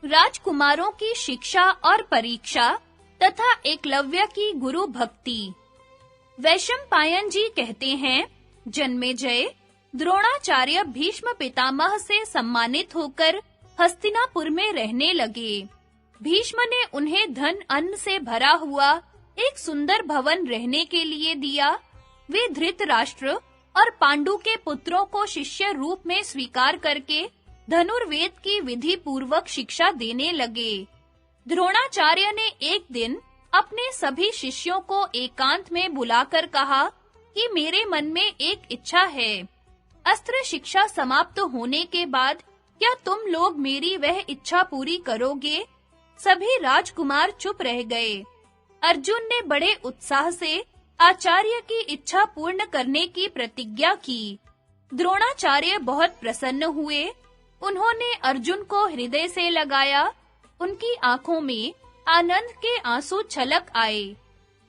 राजकुमारों की शिक्षा और परीक्षा तथा एकलव्य की गुरु भक्ति। वैशंपायन जी कहते हैं, जन्मेजय, द्रोणाचार्य भीष्म पितामह से सम्मानित होकर हस्तिनापुर में रहने लगे। भीष्म ने उन्हें धन अन्न से भरा हुआ एक सुंदर भवन रहने के लिए दिया। वे धृतराष्ट्र और पांडु के पुत्रों को शिष्य रूप में स्वीकार करके धनुर्वेद की विधि पूर्वक शिक्षा देने लगे। द्रोणाचार्य ने एक दिन अपने सभी शिष्यों को एकांत में बुलाकर कहा कि मेरे मन में एक इच्छा है। अस्त्र शिक्षा समाप्त होने के बाद क्या तुम लोग मेरी वह इच्छा पूरी करोगे? सभी राजकुमार चुप रह गए। अर्जुन ने बड़े उत्साह से आचार्य की इच्छा पूर्ण करने की प्रतिज्ञा की। द्रोणाचार्य बहुत प्रसन्न हुए। उन्होंने अर्जुन को हृदय से लगाया। उनकी आंखों में आनंद के आंसू छलक आए।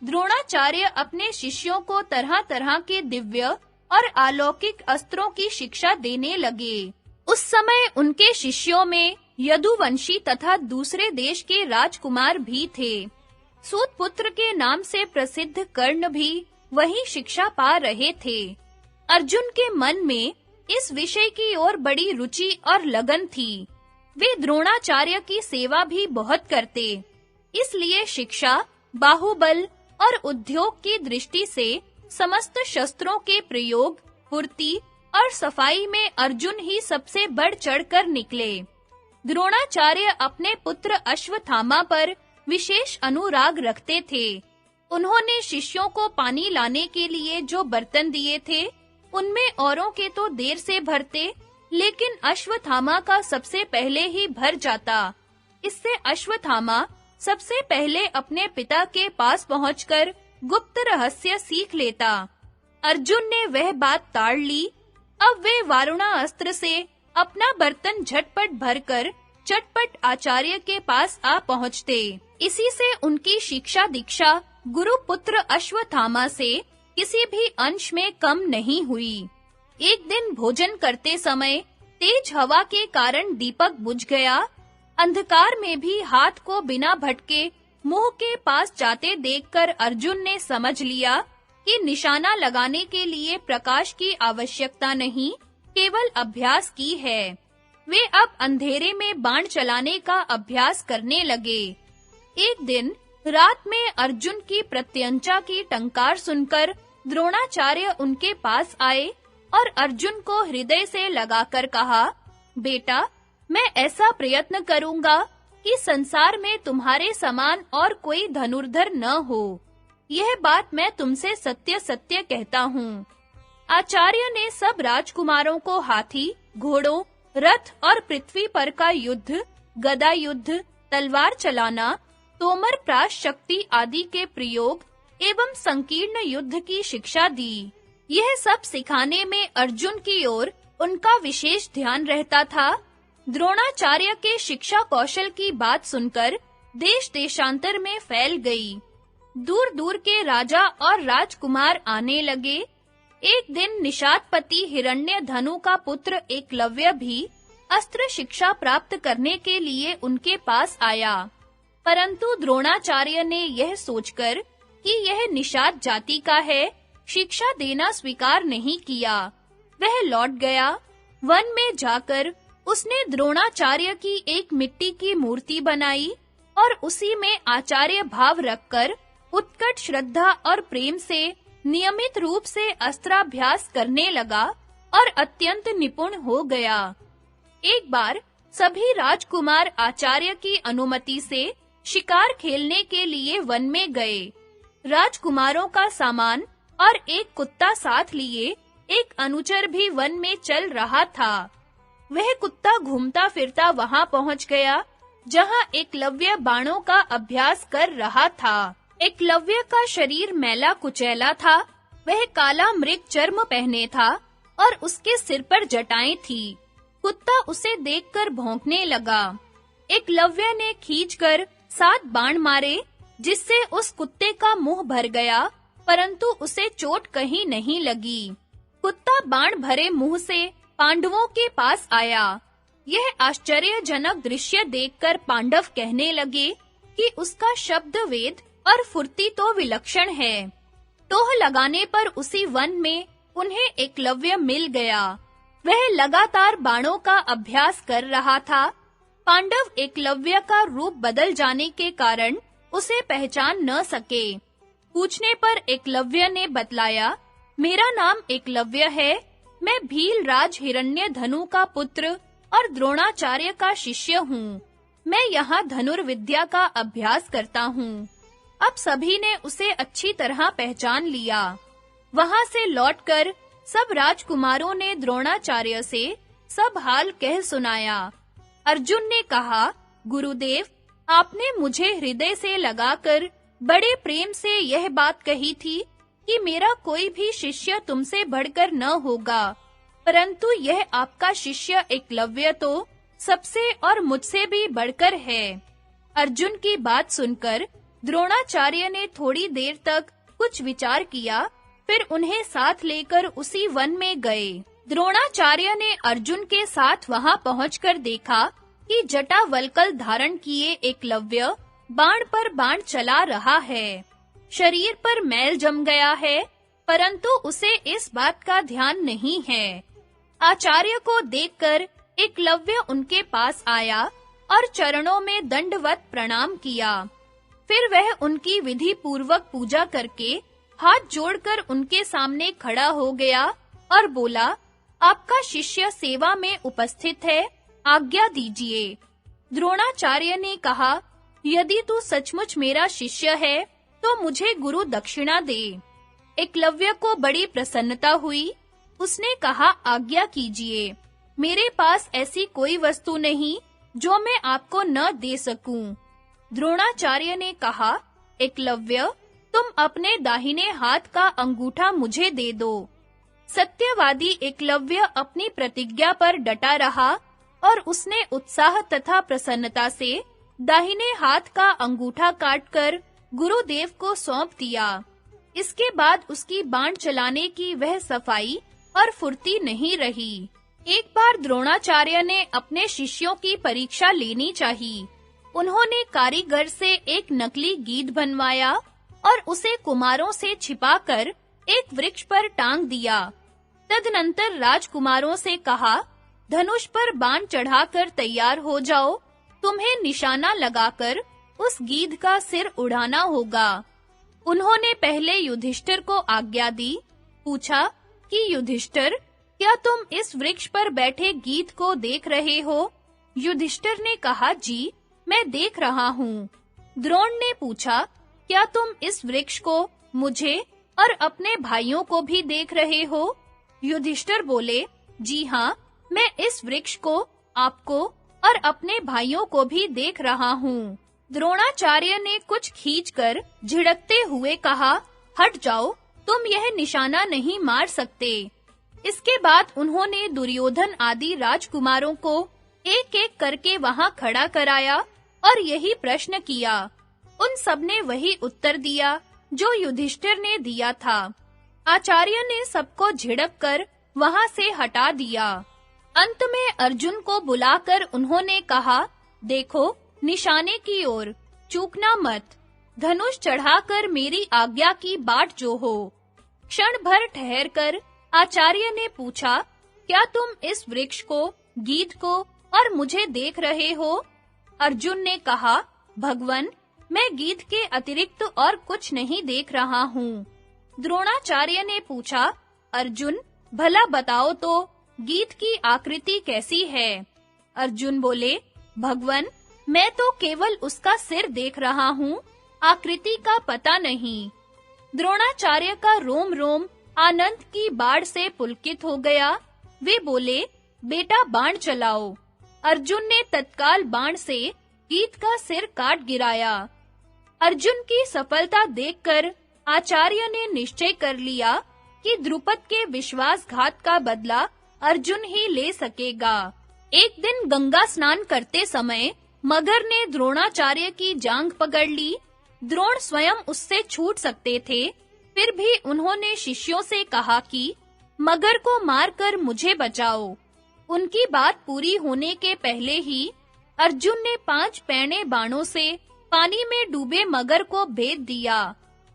द्रोणाचार्य अपने शिष्यों को तरह-तरह के दिव्य और अलौकिक अस्त्रों की शिक्षा देने लगे। उस समय उनके शिष्यों में यदुवंशी तथा दूसरे देश के राजकुमार भी थे। सूतपुत्र के नाम से प्रसिद्ध कर्ण भी वही शिक्षा पा रहे थे। अर्जुन के मन में इस विषय की ओर बड़ी रुचि और लगन थी। वे द्रोणाचार्य की सेवा भी बहुत करते। इसलिए शिक्षा, बाहुबल और उद्योग की दृष्टि से समस्त शस्त्रों के प्रयोग, पूर्ति और सफाई में अर्जुन ही सबसे बढ़ चढ़कर निकले। द्रोणाचार्य अपने पुत्र अश्वत्थामा पर विशेष अनुराग रखते थे। उन्होंने शिष्यों को पानी लाने के लिए जो बर्तन दिए थे, उनमें औरों के तो देर से भरते, लेकिन अश्वत्थामा का सबसे पहले ही भर जाता। इससे अश्वत्थामा सबसे पहले अपने पिता के पास पहुंचकर गुप्त रहस्य सीख लेता। अर्जुन ने वह बात ताड़ ली। अब वे वारुणा अस्त्र से अपना बर्तन झटपट भरकर चटपट आचार्य के पास आ पहुंचते। इसी से उनकी शिक्षा दीक्षा गुरुपुत्र अश्वत्थामा से किसी भी अंश में कम नहीं हुई। एक दिन भोजन करते समय तेज हवा के कारण दीपक बुझ गया। अंधकार में भी हाथ को बिना भटके मुंह के पास जाते देखकर अर्जुन ने समझ लिया कि निशाना लगाने के लिए प्रकाश की आवश्यकता नहीं, केवल अभ्यास की है। वे अब अंधेरे में बाण चलाने का अभ्यास करने लगे। एक दिन रात में अर्जुन की प्रत्यंचा की टंकार सुनकर द्रोणाचार्य उनके पास आए और अर्जुन को हृदय से लगाकर कहा, बेटा, मैं ऐसा प्रयत्न करूंगा कि संसार में तुम्हारे समान और कोई धनुर्धर न हो। यह बात मैं तुमसे सत्य-सत्य कहता हूँ। आचार्य ने सब राजकुमारों को हाथी, घोड़ों, रथ और पृथ्वी पर का युद्ध, गदा युद्ध, तलवार चलाना, तोमर प्राश शक्ति आदि के प्रयोग एवं संकीर्ण युद्ध की शिक्षा दी। यह सब सिखाने में अर्जुन की ओर उनका विशेष ध्यान रहता था। द्रोणाचार्य के शिक्षा कौशल की बात सुनकर देश-देशांतर में फैल गई। दूर-दूर के राजा और राजकुमार आने लगे। एक दिन निषादपति हिरण्यधनु का पुत्र एकलव्य भी अस्त्र शिक्षा प्राप्त करने के लिए उनके पास आया। परंतु द्रोणाचार्य ने यह सोचकर कि यह निषाद जाति का है, शिक्षा देना स्वीकार नहीं किया। वह लौट गया। वन में जाकर उसने द्रोणाचार्य की एक मिट्टी की मूर्ति बनाई और उसी में आचार्य भाव रखकर उत्कट श्रद्धा और प्रेम से नियमित रूप से अस्त्राभ्यास करने लगा और अत्यंत निपुण हो गया। एक बार सभी राजकुमार आचार्य की अनुमति से शिकार खेलने के लिए वन में गए। राजकुमारों का सामान और एक कुत्ता साथ लिए एक अनुचर भी वन में चल रहा था। वह कुत्ता घूमता फिरता वहां पहुंच गया जहां एकलव्य बाणों का अभ्यास कर रहा था। एकलव्य का शरीर मैला कुचैला था। वह काला मृग चर्म पहने था और उसके सिर पर जटाएं थी। कुत्ता उसे देखकर भौंकने लगा। एकलव्य ने खींचकर 7 बाण मारे, जिससे उस कुत्ते का मुंह भर गया, परंतु उसे चोट कहीं नहीं लगी। कुत्ता बाण भरे मुंह से पांडवों के पास आया। यह आश्चर्यजनक दृश्य देखकर पांडव कहने लगे कि उसका शब्द वेद और फुर्ती तो विलक्षण है। टोह लगाने पर उसी वन में उन्हें एकलव्य मिल गया। वह लगातार बाणों का अभ्यास कर रहा था। पांडव एकलव्य का रूप बदल जाने के कारण उसे पहचान न सके। पूछने पर एकलव्य ने बतलाया, मेरा नाम एकलव्य है। मैं भील राज हिरण्यधनु का पुत्र और द्रोणाचार्य का शिष्य हूँ। मैं यहाँ धनुर्विद्या का अभ्यास करता हूँ। अब सभी ने उसे अच्छी तरह पहचान लिया। वहां से लौटकर सब राजकुमारों ने द्रोणाचार्य से सब हाल कह सुनाया। अर्जुन ने कहा, गुरुदेव, आपने मुझे हृदय से लगाकर बड़े प्रेम से यह बात कही थी कि मेरा कोई भी शिष्य तुमसे बढ़कर न होगा, परंतु यह आपका शिष्य एकलव्य तो सबसे और मुझसे भी बढ़कर है। अर्जुन की बात सुनकर द्रोणाचार्य ने थोड़ी देर तक कुछ विचार किया, फिर उन्हें साथ लेकर उसी वन में गए। द्रोणाचार्य ने अर्जुन के साथ वहां पहुंचकर देखा कि जटावल्कल धारण किए एकलव्य बाण पर बाण चला रहा है। शरीर पर मैल जम गया है, परंतु उसे इस बात का ध्यान नहीं है। आचार्य को देखकर एकलव्य उनके पास आया और चरणों में दंडवत प्रणाम किया। फिर वह उनकी विधि पूर्वक पूजा करके हाथ जोड़कर उनके सामने खड़ा हो गया और बोला, आपका शिष्य सेवा में उपस्थित है, आज्ञा दीजिए। द्रोणाचार्य ने कहा, यदि तू सचमुच मेरा शिष्य है तो मुझे गुरु दक्षिणा दे। एकलव्य को बड़ी प्रसन्नता हुई। उसने कहा, आज्ञा कीजिए। मेरे पास ऐसी कोई वस्तु नहीं जो मैं आपको न दे सकूं। द्रोणाचार्य ने कहा, एकलव्य, तुम अपने दाहिने हाथ का अंगूठा मुझे दे दो। सत्यवादी एकलव्य अपनी प्रतिज्ञा पर डटा रहा और उसने उत्साह तथा प्रसन्नता से दाहिने हाथ का अंगूठा काटकर गुरुदेव को सौंप दिया। इसके बाद उसकी बाण चलाने की वह सफाई और फुर्ती नहीं रही। एक बार द्रोणाचार्य ने अपने शिष्यों की परीक्षा लेनी चाहिए। उन्होंने कारीगर से एक नकली गीध बनवाया और उसे कुमारों से छिपाकर एक वृक्ष पर टांग दिया। तदनंतर राजकुमारों से कहा, धनुष पर बाण चढ़ाकर तैयार हो जाओ। तुम्हें निशाना लगाकर उस गीध का सिर उड़ाना होगा। उन्होंने पहले युधिष्ठिर को आज्ञा दी। पूछा कि युधिष्ठिर, क्या तुम इस वृक्ष पर बैठे गीध को देख रहे हो? युधिष्ठिर ने कहा, जी, मैं देख रहा हूँ। द्रोण ने पूछा, क्या तुम इस वृक्ष को मुझे और अपने भाइयों को भी देख रहे हो? युधिष्ठिर बोले, जी हाँ, मैं इस वृक्ष को, आपको और अपने भाइयों को भी देख रहा हूँ। द्रोणाचार्य ने कुछ खींचकर झिड़कते हुए कहा, हट जाओ, तुम यह निशाना नहीं मार सकते। इसके बाद उन्होंने दुर्योधन आदि राजकुमारों को एक-एक करके वहां खड़ा कराया और यही प्रश्न किया। उन सबने वही उत्तर दिया जो युधिष्ठिर ने दिया था। आचार्य ने सबको झिड़ककर वहां से हटा दिया। अंत में अर्जुन को बुलाकर उन्होंने कहा, देखो, निशाने की ओर चूकना मत। धनुष चढ़ाकर मेरी आज्ञा की बाट जो हो। क्षण भर ठहरकर आचार्य ने पूछा, क्या तुम इस वृक्ष को, गीध को और मुझे देख रहे हो? अर्जुन ने कहा, भगवन, मैं गीध के अतिरिक्त और कुछ नहीं देख रहा हूँ। द्रोणाचार्य ने पूछा, अर्जुन, भला बताओ तो गीध की आकृति कैसी है? अर्जुन बोले, भगवन, मैं तो केवल उसका सिर देख रहा हूँ, आकृति का पता नहीं। द्रोणाचार्य का रोम-रोम आनंद की बाढ़ से पुलकित हो गया। वे बोले, बेटा बाण चलाओ। अर्जुन ने तत्काल बाण से गीध का सिर काट गिराया। अर्जुन की सफलता देखकर आचार्य ने निश्चय कर लिया कि द्रुपद के विश्वासघात का बदला अर्जुन ही ले सकेगा। एक दिन गंगा स्नान करते समय मगर ने द्रोणाचार्य की जांघ पकड़ ली। द्रोण स्वयं उससे छूट सकते थे, फिर भी उन्होंने शिष्यों से कहा कि मगर को मारकर मुझे बचाओ। उनकी बात पूरी होने के पहले ही अर्जुन ने 5 पैने बाणों से पानी में डूबे मगर को भेद दिया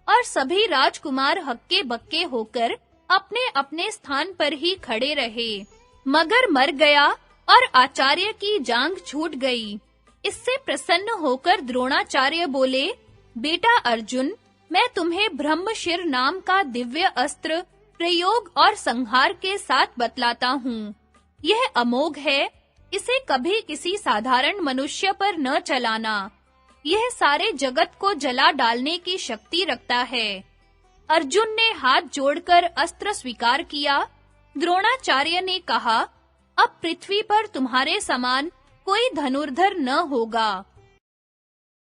और सभी राजकुमार हक्के-बक्के होकर अपने-अपने स्थान पर ही खड़े रहे। मगर मर गया और आचार्य की जांघ छूट गई। इससे प्रसन्न होकर द्रोणाचार्य बोले, बेटा अर्जुन, मैं तुम्हें ब्रह्मशिर नाम का दिव्य अस्त्र प्रयोग और संहार के साथ बतलाता हूँ। यह अमोघ है, इसे कभी किसी साधारण मनुष्य पर न चलाना। यह सारे जगत को जला डालने की शक्ति रखता है। अर्जुन ने हाथ जोड़कर अस्त्र स्वीकार किया। द्रोणाचार्य ने कहा, अब पृथ्वी पर तुम्हारे समान कोई धनुर्धर न होगा।